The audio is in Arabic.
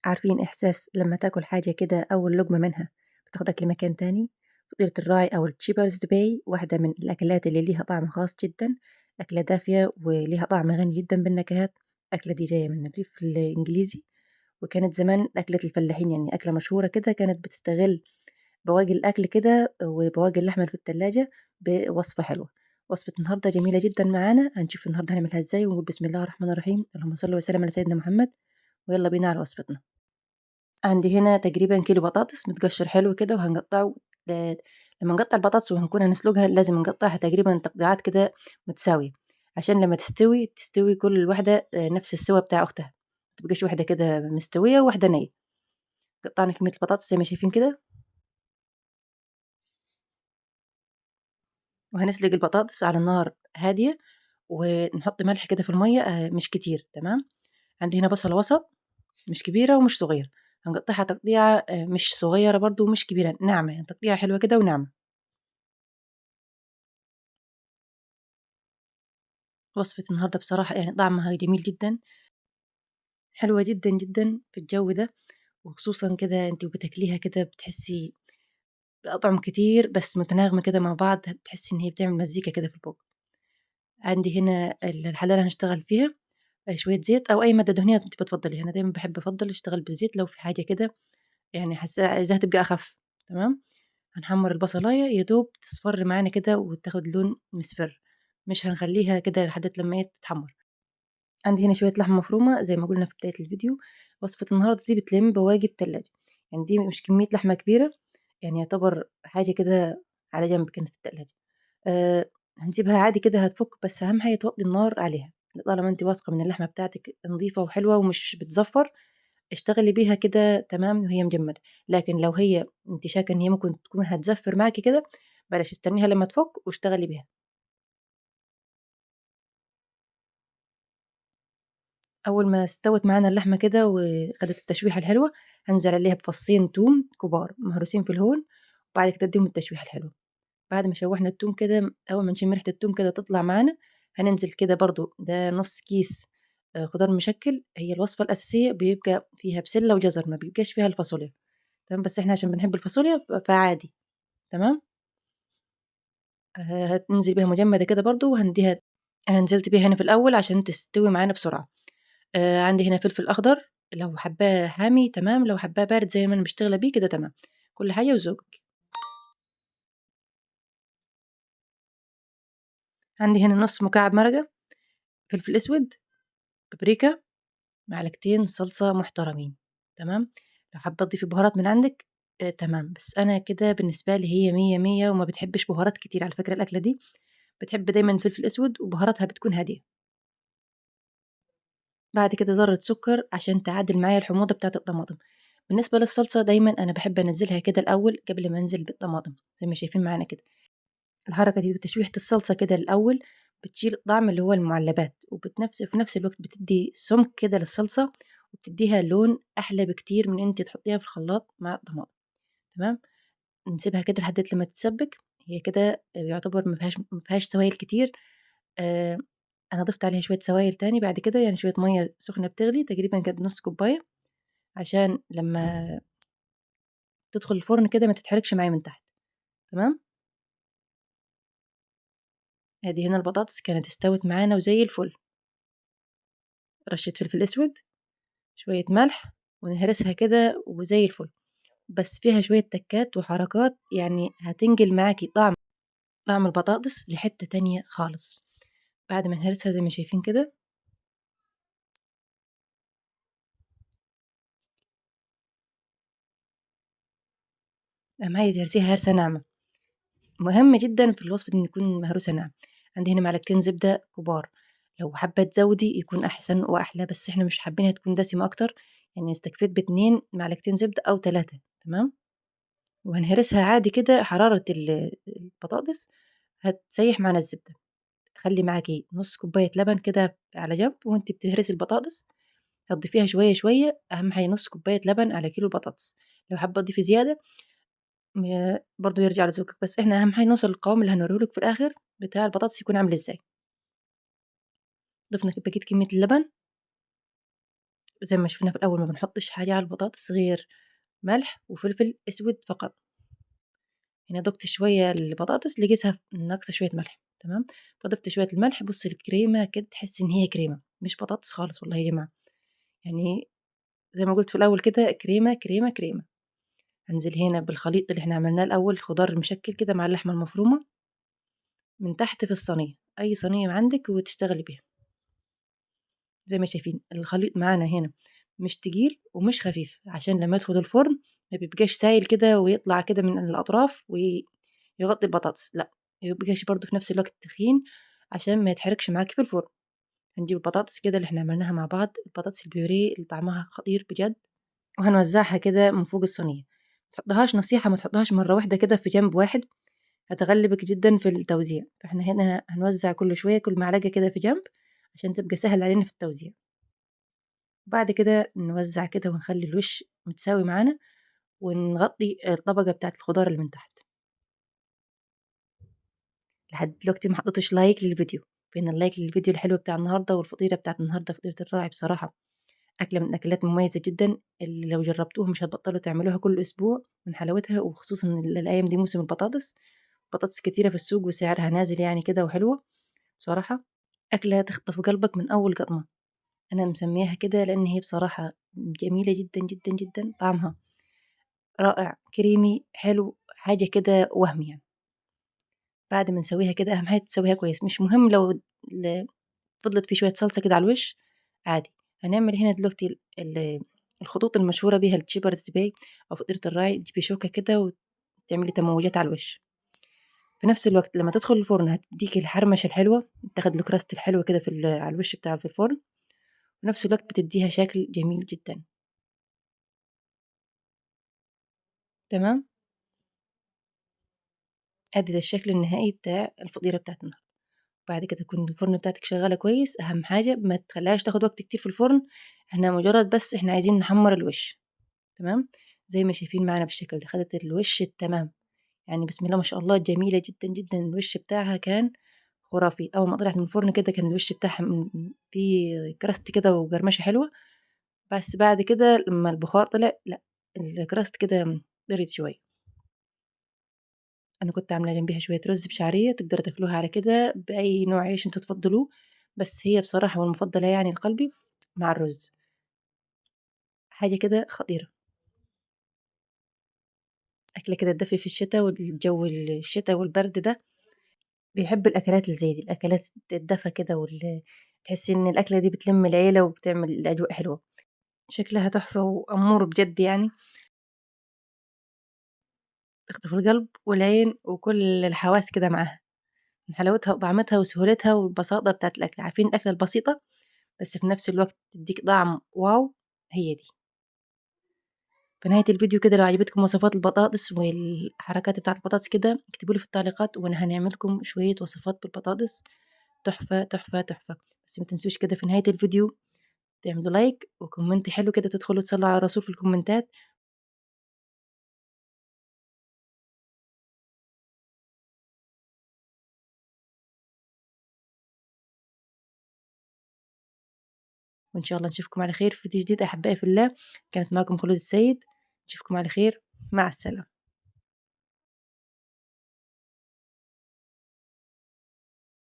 عارفين إحساس لمّا تاكل حاجة كده أول لقمة منها بتاخدك لمكان تاني؟ فطيرة الراعي أو الShepherd's Pie واحدة من الأكلات اللي ليها طعم خاص جدًا، أكلة دافية وليها طعم غني جدًا بالنكهات، الأكلة دي جاية من الريف الإنجليزي، وكانت زمان أكلة الفلاحين يعني أكلة مشهورة كده كانت بتستغل بواقي الأكل كده وبواقي اللحمة اللي في التلاجة بوصفة حلوة. وصفة النهاردة جميلة جدًا معانا، هنشوف النهاردة هنعملها إزاي ونقول بسم الله الرحمن الرحيم، اللهم صل وسلم على سيدنا محمد، ويالّا بينا على وصفتنا. عندي هنا تقريبًا كيلو بطاطس متقشّر حلو كده وهنقطّعه ل لمّا نقطّع البطاطس وهنكون هنسلقها لازم نقطّعها تقريبًا تقطيعات كده متساوية، عشان لمّا تستوي كل واحدة نفس السِوَى بتاع أختها، ما تبقاش واحدة كده مستوية وواحدة نيّة. قطّعنا كمية البطاطس زي ما شايفين كده، وهنسلق البطاطس على نار هادية، ونحط ملح كده في المَيّة مش كتير تمام. عندي هنا بصلة وسط مش كبيرة ومش صغيرة، هنقطّعها تقطيعة مش صغيرة برضه ومش كبيرة، ناعمة يعني تقطيعة حلوة كده وناعمة. وصفة النهاردة بصراحة يعني طعمها جميل جدًا، حلوة جدًا، جدًا في الجو ده، وخصوصًا كده أنتِ وبتاكليها كده بتحسّي بأطعم كتير بس متناغمة كده مع بعض، بتحسّي إن هي بتعمل مزيكا كده في البُق. عندي هنا الحلة اللي هنشتغل فيها شوية زيت أو أي مادة دهنية أنتِ بتفضّليها، أنا دايمًا باحب أفضّل أشتغل بالزيت لو في حاجة كده يعني حاسّاها عايزاها تبقى أخف، تمام. هنحمّر البصلاية يا دوب تصفر معانا كده وتاخد لون مصفر، مش هنخلّيها كده لحد لمّا هي تتحمّر. عندي هنا شوية لحمة مفرومة زي ما قُلنا في بداية الفيديو، وصفة النهاردة دي بتلم بواقي التلاجة، يعني دي مش كمية لحمة كبيرة، يعني يعتبر حاجة كده على جنب كانت في التلاجة، هنسيبها عادي كده هتفُك بس أهم حاجة توطّي النار عليها، طالما أنتِ واثقة من اللحمة بتاعتِك نضيفة وحلوة ومش بتزفّر، اشتغلي بيها كده تمام وهي مجمدة، لكن لو هي أنتِ شاكة إن هي ممكن تكون هتزفّر معاكِ كده، بلاش استنيها لمّا تفُك واشتغلي بيها. أول ما استوت معانا اللحمة كده وخدت التشويحة الحلوة، هانزل عليها بفصين توم كبار مهروسين في الهون، وبعد كده اديهم التشويحة الحلوة. بعد ما شوحنا التوم كده أول ما نشم ريحة التوم كده تطلع معانا، هننزل كده برضه ده نُص كيس خضار مشكل، هي الوصفة الأساسية بيبقى فيها بسلة وجزر ما بيبقاش فيها الفاصوليا، تمام، بس إحنا عشان بنحب الفاصوليا فعادي، تمام. هتنزل بيها مجمدة كده برضه وهنديها أنا نزلت بيها هنا في الأول عشان تستوي معانا بسرعة. عندي هنا فلفل أخضر، لو حابّاه حامي تمام، لو حابّاه بارد زي ما أنا مشتغلة بيه كده تمام، كل حاجة وذوقِك. عندي هنا نُص مكعب مرقة، فلفل أسود، بابريكا، معلقتين صلصة محترمين، تمام، لو حابّة تضيفي بهارات من عندِك تمام، بس أنا كده بالنسبة لي هي مِيّة، مِيّة وما بتحبّش بهارات كتير على فكرة الأكلة دي، بتحب دايمًا الفلفل الأسود وبهاراتها بتكون هادية. بعد كده ذرة سكر عشان تعادل معايا الحموضة بتاعة الطماطم. بالنسبة للصلصة دايمًا أنا باحب أنزّلها كده الأول قبل ما أنزل بالطماطم، زي ما شايفين معانا كده. الحركة دي بتشويحة الصلصة كده الأول بتشيل الطعم اللي هو المُعلبات، في نفس الوقت بتدّي سُمك كده للصلصة، وبتدّيها لون أحلى بكتير من إن أنتِ تحطيها في الخلاط مع الطماطم، تمام. نسيبها كده لحد لمّا تتسبك، هي كده يعتبر ما فيهاش سوايل كتير، آآ أنا ضِفت عليها شوية سوايل تاني بعد كده، يعني شوية مَيّة سخنة بتغلي تقريبًا كانت نُص كوباية، عشان لمّا تدخل الفرن كده ما تتحرقش معايا من تحت، تمام. أدي هنا البطاطس كانت استوت معانا وزي الفل، رشة فلفل أسود، شوية ملح، ونهرسها كده وزي الفل، بس فيها شوية تكات وحركات يعني هتنقل معاكِ طعم البطاطس لحتة تانية خالص. بعد ما نهرسها زي ما شايفين كده، أهم حاجة تهرسيها هرسة ناعمة، مهم جدًا في الوصفة دي إن يكون مهروسة ناعم. عندي هنا معلقتين زبدة كبار، لو حابة تزودي يكون أحسن وأحلى، بس إحنا مش حابينها تكون دسمة أكتر، يعني استكفيت ب2 معلقتين زبدة أو 3 تمام. وهنهرسها عادي كده حرارة البطاطس هتسيح معانا الزبدة، خلّي معاكِ نُص كوباية لبن كده على جنب وأنتِ بتهرسي البطاطس، هتضيفيها شوية، شوية، أهم حاجة نُص كوباية لبن على كيلو بطاطس، لو حابة تضيفي زيادة برضه يرجع لذوقِك، بس إحنا أهم حاجة نوصل للقوام اللي هنوريه لِك في الآخر بتاع البطاطس يكون عامل إزاي. ضفنا بقية كمية اللبن، زي ما شفنا في الأول ما بنحطش حاجة على البطاطس غير ملح وفلفل أسود فقط. هنا ضُفت شوية البطاطس لقيتها ناقصة شوية ملح، تمام، فضِفت شوية الملح. بُصّي الكريمة كده تحسّي إن هي كريمة مش بطاطس خالص والله يا جماعة، يعني زي ما قُلت في الأول كده كريمة، كريمة، كريمة. هانزل هنا بالخليط اللي إحنا عملناه الأول، الخضار المشكّل كده مع اللحمة المفرومة من تحت في الصينية، أي صينية عندِك وتشتغلي بيها. زي ما شايفين الخليط معانا هنا مش تقيل ومش خفيف، عشان لمّا يدخل الفرن ما بيبقاش سايل كده ويطلع كده من الأطراف ويغطي البطاطس، لأ، ما يبقاش برضه في نفس الوقت تخين عشان ما يتحرقش معاكِ في الفرن. هنجيب البطاطس كده اللي إحنا عملناها مع بعض، البطاطس البيوريه اللي طعمها خطير بجد، وهنوزعها كده من فوق الصينية. ما تحطّيهاش نصيحة، ما تحطّيهاش مرة واحدة كده في جنب واحد، هتغلبِك جدًا في التوزيع. فإحنا هنا هنوزع كل شوية كل معلقة كده في جنب عشان تبقى سهل علينا في التوزيع. وبعد كده نوزّع كده ونخلّي الوش متساوي معانا، ونغطّي الطبقة بتاعة الخضار اللي من تحت. لحد دلوقتي ما حطيتش لايك للفيديو، فين اللايك للفيديو الحلو بتاع النهارده، والفطيرة بتاعة النهارده فطيرة الراعي بصراحة أكلة من الأكلات المميزة جدًا، اللي لو جربتوها مش هتبطلوا تعملوها كل أسبوع من حلاوتها، وخصوصًا إن الأيام دي موسم البطاطس، بطاطس كتيرة في السوق وسعرها نازل يعني كده وحلوة، بصراحة أكلة تخطف قلبك من أول قطمة. أنا مسمياها كده لإن هي بصراحة جميلة جدًا، جدًا، جدًا، طعمها رائع، كريمي، حلو، حاجة كده وهم يعني. بعد ما نسويها كده أهم حاجة تسويها كويس، مش مهم لو فضلت في شوية صلصة كده على الوش عادي. هنعمل هنا دلوقتي الخطوط المشهورة بيها الcheapers pie أو فطيرة الراعي، تجيبي شوكة كده وتعملي تموجات على الوش. في نفس الوقت لمّا تدخل الفرن هتديكِ الحرمشة الحلوة، تاخد الcrust الحلوة كده على الوش بتاعها في الفرن، وفي نفس الوقت بتديها شكل جميل جدًا، تمام؟ أدي ده الشكل النهائي بتاع الفطيرة بتاعة النهارده. بعد كده تكون الفرن بتاعتِك شغالة كويس، أهم حاجة ما تخلّيهاش تاخد وقت كتير في الفرن، إحنا مجرد بس إحنا عايزين نحمّر الوش، تمام، زي ما شايفين معانا بالشكل ده، خدت الوش التمام، يعني بسم الله ما شاء الله جميلة جدًا، جدًا، الوش بتاعها كان خرافي. أول ما طلعت من الفرن كده كان الوش بتاعها فيه crust كده وقرمشة حلوة، بس بعد كده لمّا البخار طلع لأ، الcrust كده طريت شوية. أنا كنت عاملة جنبيها شوية رز بشعرية، تقدروا تاكلوها على كده بأي نوع عيش أنتم تفضّلوه، بس هي بصراحة والمفضلة يعني لقلبي مع الرز، حاجة كده خطيرة، أكلة كده تدفّي في الشتا والجو الشتا والبرد ده، بيحب الأكلات اللي زي دي، الأكلات الدفا كده تحسّي إن الأكلة دي بتلِم العيلة وبتعمل الأجواء حلوة، شكلها تحفة وأمورة بجد يعني، تخطف القلب والعين وكل الحواس كده معاها، من حلاوتها وطعمتها وسهولتها والبساطة بتاعة الأكل، عارفين الأكلة البسيطة بس في نفس الوقت تدّيك طعم واو، هي دي. في نهاية الفيديو كده لو عجبتكم وصفات البطاطس والحركات بتاعة البطاطس كده اكتبوا لي في التعليقات وأنا هنعمل لكم شوية وصفات بالبطاطس تحفة، تحفة، تحفة. بس ما تنسوش كده في نهاية الفيديو تعملوا لايك وكومنت حلو كده تدخلوا تصلوا على الرسول في الكومنتات. وإن شاء الله نشوفكم على خير في فيديو جديد أحبائي في الله. كانت معكم خلود السيد، نشوفكم على خير، مع السلامة.